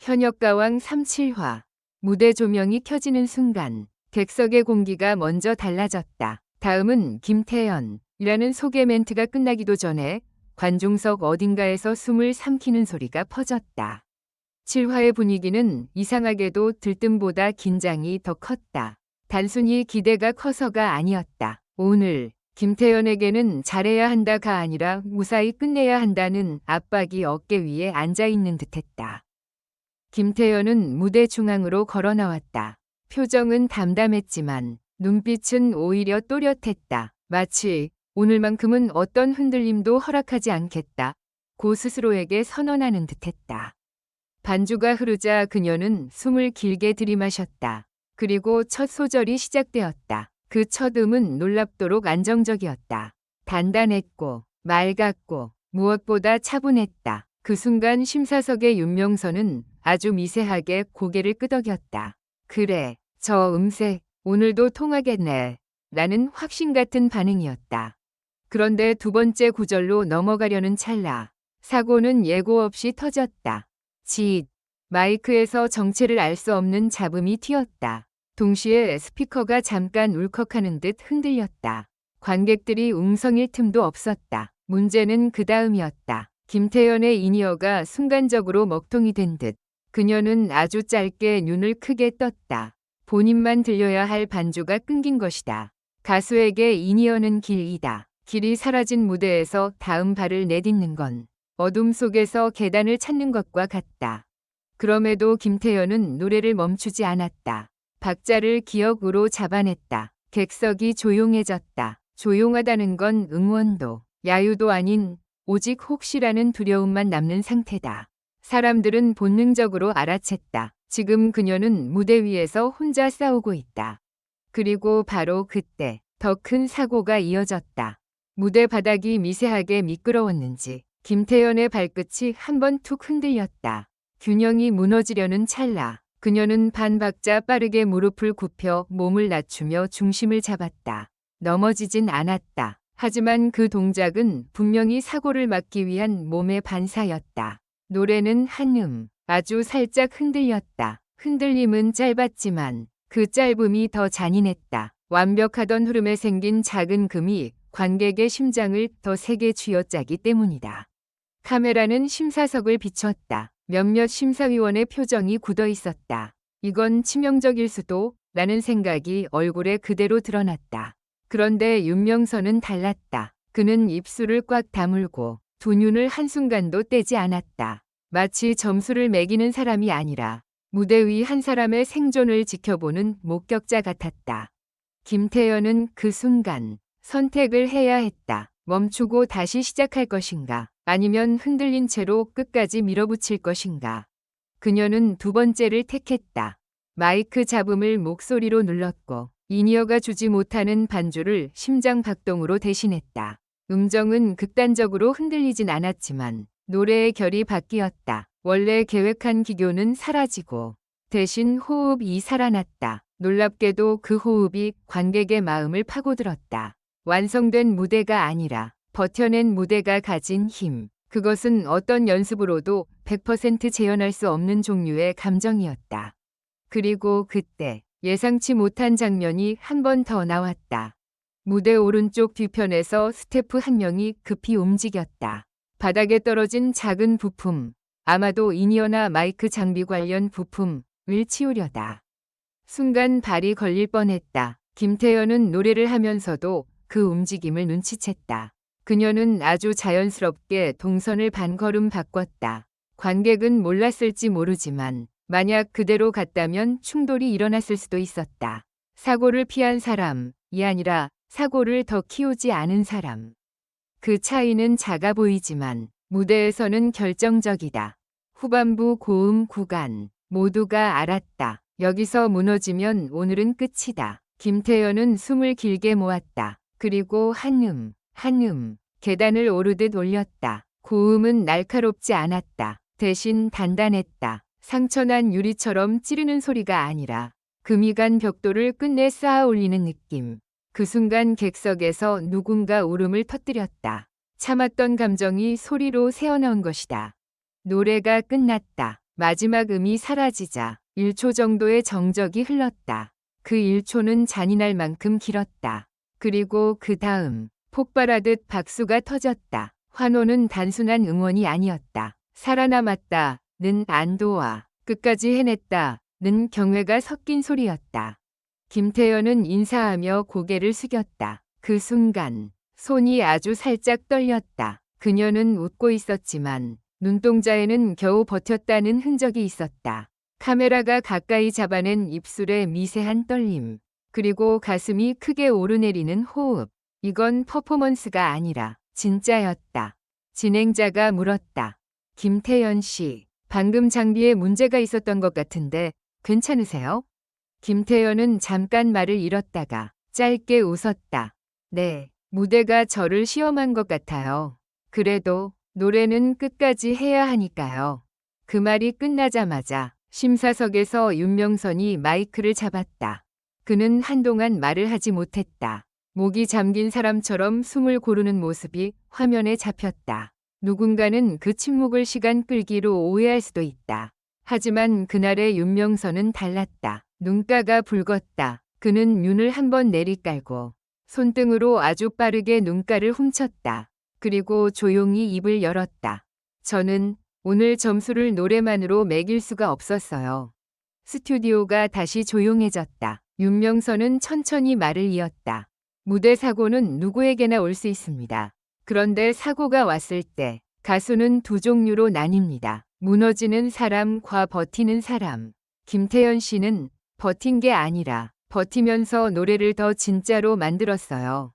현역가왕 37화. 무대 조명이 켜지는 순간 객석의 공기가 먼저 달라졌다. 다음은 김태연이라는 소개 멘트가 끝나기도 전에 관중석 어딘가에서 숨을 삼키는 소리가 퍼졌다. 7화의 분위기는 이상하게도 들뜸보다 긴장이 더 컸다. 단순히 기대가 커서가 아니었다. 오늘 김태연에게는 잘해야 한다가 아니라 무사히 끝내야 한다는 압박이 어깨 위에 앉아있는 듯했다. 김태연은 무대 중앙으로 걸어 나왔다. 표정은 담담했지만 눈빛은 오히려 또렷했다. 마치 오늘만큼은 어떤 흔들림도 허락하지 않겠다. 고 스스로에게 선언하는 듯했다. 반주가 흐르자 그녀는 숨을 길게 들이마셨다. 그리고 첫 소절이 시작되었다. 그 첫 음은 놀랍도록 안정적이었다. 단단했고 맑았고 무엇보다 차분했다. 그 순간 심사석의 윤명선은 아주 미세하게 고개를 끄덕였다. 그래, 저 음색 오늘도 통하겠네. 라는 확신 같은 반응이었다. 그런데 두 번째 구절로 넘어가려는 찰나 사고는 예고 없이 터졌다. 짓, 마이크에서 정체를 알 수 없는 잡음이 튀었다. 동시에 스피커가 잠깐 울컥하는 듯 흔들렸다. 관객들이 웅성일 틈도 없었다. 문제는 그 다음이었다. 김태연의 인이어가 순간적으로 먹통이 된 듯. 그녀는 아주 짧게 눈을 크게 떴다. 본인만 들려야 할 반주가 끊긴 것이다. 가수에게 인이어는 길이다. 길이 사라진 무대에서 다음 발을 내딛는 건 어둠 속에서 계단을 찾는 것과 같다. 그럼에도 김태연은 노래를 멈추지 않았다. 박자를 기억으로 잡아냈다. 객석이 조용해졌다. 조용하다는 건 응원도, 야유도 아닌 오직 혹시라는 두려움만 남는 상태다. 사람들은 본능적으로 알아챘다. 지금 그녀는 무대 위에서 혼자 싸우고 있다. 그리고 바로 그때 더 큰 사고가 이어졌다. 무대 바닥이 미세하게 미끄러웠는지 김태연의 발끝이 한번 툭 흔들렸다. 균형이 무너지려는 찰나 그녀는 반 박자 빠르게 무릎을 굽혀 몸을 낮추며 중심을 잡았다. 넘어지진 않았다. 하지만 그 동작은 분명히 사고를 막기 위한 몸의 반사였다. 노래는 한음, 아주 살짝 흔들렸다. 흔들림은 짧았지만 그 짧음이 더 잔인했다. 완벽하던 흐름에 생긴 작은 금이 관객의 심장을 더 세게 쥐어짜기 때문이다. 카메라는 심사석을 비췄다. 몇몇 심사위원의 표정이 굳어 있었다. 이건 치명적일 수도 라는 생각이 얼굴에 그대로 드러났다. 그런데 윤명선은 달랐다. 그는 입술을 꽉 다물고 두 눈을 한순간도 떼지 않았다. 마치 점수를 매기는 사람이 아니라 무대 위 한 사람의 생존을 지켜보는 목격자 같았다. 김태연은 그 순간 선택을 해야 했다. 멈추고 다시 시작할 것인가? 아니면 흔들린 채로 끝까지 밀어붙일 것인가? 그녀는 두 번째를 택했다. 마이크 잡음을 목소리로 눌렀고 인이어가 주지 못하는 반주를 심장 박동으로 대신했다. 음정은 극단적으로 흔들리진 않았지만 노래의 결이 바뀌었다. 원래 계획한 기교는 사라지고 대신 호흡이 살아났다. 놀랍게도 그 호흡이 관객의 마음을 파고들었다. 완성된 무대가 아니라 버텨낸 무대가 가진 힘. 그것은 어떤 연습으로도 100% 재현할 수 없는 종류의 감정이었다. 그리고 그때 예상치 못한 장면이 한 번 더 나왔다. 무대 오른쪽 뒤편에서 스태프 한 명이 급히 움직였다. 바닥에 떨어진 작은 부품, 아마도 인이어나 마이크 장비 관련 부품을 치우려다. 순간 발이 걸릴 뻔했다. 김태연은 노래를 하면서도 그 움직임을 눈치챘다. 그녀는 아주 자연스럽게 동선을 반걸음 바꿨다. 관객은 몰랐을지 모르지만 만약 그대로 갔다면 충돌이 일어났을 수도 있었다. 사고를 피한 사람이 아니라 사고를 더 키우지 않은 사람. 그 차이는 작아 보이지만 무대에서는 결정적이다. 후반부 고음 구간 모두가 알았다. 여기서 무너지면 오늘은 끝이다. 김태연은 숨을 길게 모았다. 그리고 한음 계단을 오르듯 올렸다. 고음은 날카롭지 않았다. 대신 단단했다. 상처난 유리처럼 찌르는 소리가 아니라 금이 간 벽돌을 끝내 쌓아 올리는 느낌. 그 순간 객석에서 누군가 울음을 터뜨렸다. 참았던 감정이 소리로 새어나온 것이다. 노래가 끝났다. 마지막 음이 사라지자 1초 정도의 정적이 흘렀다. 그 1초는 잔인할 만큼 길었다. 그리고 그 다음 폭발하듯 박수가 터졌다. 환호는 단순한 응원이 아니었다. 살아남았다는 안도와 끝까지 해냈다는 경외가 섞인 소리였다. 김태현은 인사하며 고개를 숙였다. 그 순간 손이 아주 살짝 떨렸다. 그녀는 웃고 있었지만 눈동자에는 겨우 버텼다는 흔적이 있었다. 카메라가 가까이 잡아낸 입술의 미세한 떨림, 그리고 가슴이 크게 오르내리는 호흡. 이건 퍼포먼스가 아니라 진짜였다. 진행자가 물었다. 김태현 씨, 방금 장비에 문제가 있었던 것 같은데 괜찮으세요? 김태현은 잠깐 말을 잃었다가 짧게 웃었다. 네, 무대가 저를 시험한 것 같아요. 그래도 노래는 끝까지 해야 하니까요. 그 말이 끝나자마자 심사석에서 윤명선이 마이크를 잡았다. 그는 한동안 말을 하지 못했다. 목이 잠긴 사람처럼 숨을 고르는 모습이 화면에 잡혔다. 누군가는 그 침묵을 시간 끌기로 오해할 수도 있다. 하지만 그날의 윤명선은 달랐다. 눈가가 붉었다. 그는 윤을 한번 내리깔고 손등으로 아주 빠르게 눈가를 훔쳤다. 그리고 조용히 입을 열었다. 저는 오늘 점수를 노래만으로 매길 수가 없었어요. 스튜디오가 다시 조용해졌다. 윤명선은 천천히 말을 이었다. 무대 사고는 누구에게나 올 수 있습니다. 그런데 사고가 왔을 때 가수는 두 종류로 나뉩니다. 무너지는 사람과 버티는 사람. 김태현 씨는 버틴 게 아니라 버티면서 노래를 더 진짜로 만들었어요.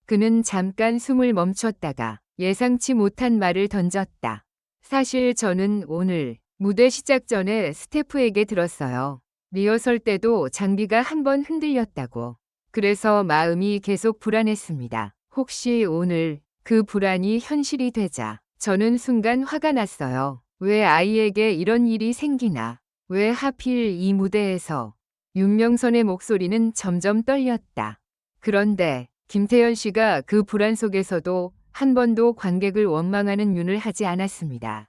그는 잠깐 숨을 멈췄다가 예상치 못한 말을 던졌다. 사실 저는 오늘 무대 시작 전에 스태프에게 들었어요. 리허설 때도 장비가 한번 흔들렸다고. 그래서 마음이 계속 불안했습니다. 혹시 오늘 그 불안이 현실이 되자 저는 순간 화가 났어요. 왜 아이에게 이런 일이 생기나? 왜 하필 이 무대에서? 윤명선의 목소리는 점점 떨렸다. 그런데 김태현 씨가 그 불안 속에서도 한 번도 관객을 원망하는 윤을 하지 않았습니다.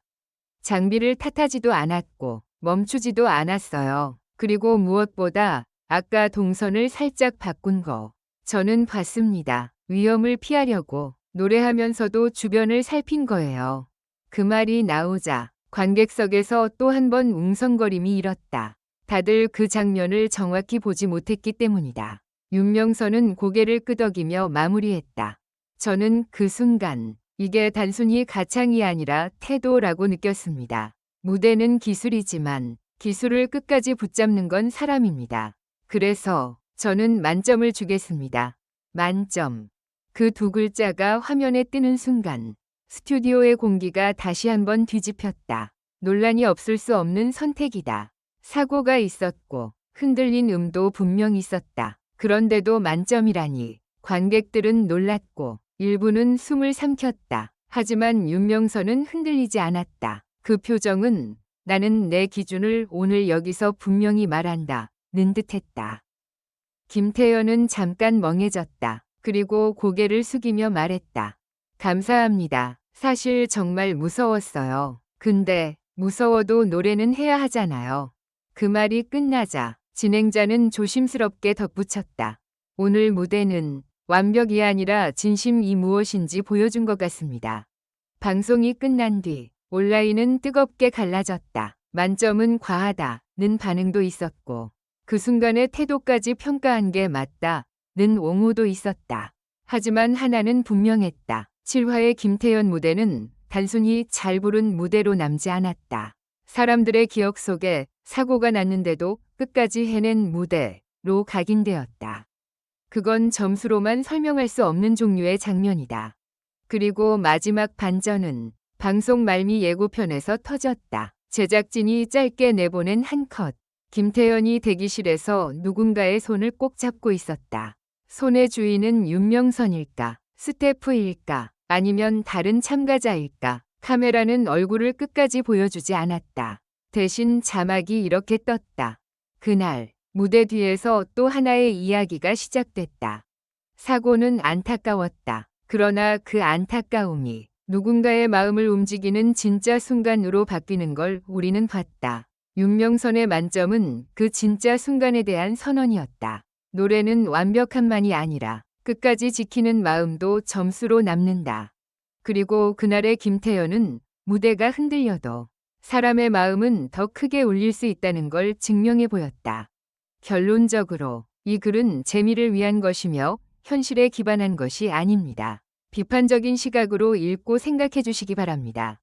장비를 탓하지도 않았고 멈추지도 않았어요. 그리고 무엇보다 아까 동선을 살짝 바꾼 거. 저는 봤습니다. 위험을 피하려고 노래하면서도 주변을 살핀 거예요. 그 말이 나오자 관객석에서 또 한 번 웅성거림이 일었다. 다들 그 장면을 정확히 보지 못했기 때문이다. 윤명선은 고개를 끄덕이며 마무리했다. 저는 그 순간 이게 단순히 가창이 아니라 태도라고 느꼈습니다. 무대는 기술이지만 기술을 끝까지 붙잡는 건 사람입니다. 그래서 저는 만점을 주겠습니다. 만점. 그 두 글자가 화면에 뜨는 순간 스튜디오의 공기가 다시 한번 뒤집혔다. 논란이 없을 수 없는 선택이다. 사고가 있었고 흔들린 음도 분명 있었다. 그런데도 만점이라니. 관객들은 놀랐고 일부는 숨을 삼켰다. 하지만 윤명선은 흔들리지 않았다. 그 표정은 나는 내 기준을 오늘 여기서 분명히 말한다. 는 듯했다. 김태현은 잠깐 멍해졌다. 그리고 고개를 숙이며 말했다. 감사합니다. 사실 정말 무서웠어요. 근데 무서워도 노래는 해야 하잖아요. 그 말이 끝나자 진행자는 조심스럽게 덧붙였다. 오늘 무대는 완벽이 아니라 진심이 무엇인지 보여준 것 같습니다. 방송이 끝난 뒤 온라인은 뜨겁게 갈라졌다. 만점은 과하다는 반응도 있었고 그 순간의 태도까지 평가한 게 맞다는 옹호도 있었다. 하지만 하나는 분명했다. 7화의 김태현 무대는 단순히 잘 부른 무대로 남지 않았다. 사람들의 기억 속에 사고가 났는데도 끝까지 해낸 무대로 각인되었다. 그건 점수로만 설명할 수 없는 종류의 장면이다. 그리고 마지막 반전은 방송 말미 예고편에서 터졌다. 제작진이 짧게 내보낸 한 컷. 김태현이 대기실에서 누군가의 손을 꼭 잡고 있었다. 손의 주인은 윤명선일까? 스태프일까? 아니면 다른 참가자일까? 카메라는 얼굴을 끝까지 보여주지 않았다. 대신 자막이 이렇게 떴다. 그날 무대 뒤에서 또 하나의 이야기가 시작됐다. 사고는 안타까웠다. 그러나 그 안타까움이 누군가의 마음을 움직이는 진짜 순간으로 바뀌는 걸 우리는 봤다. 윤명선의 만점은 그 진짜 순간에 대한 선언이었다. 노래는 완벽함만이 아니라 끝까지 지키는 마음도 점수로 남는다. 그리고 그날의 김태현은 무대가 흔들려도 사람의 마음은 더 크게 울릴 수 있다는 걸 증명해 보였다. 결론적으로 이 글은 재미를 위한 것이며 현실에 기반한 것이 아닙니다. 비판적인 시각으로 읽고 생각해 주시기 바랍니다.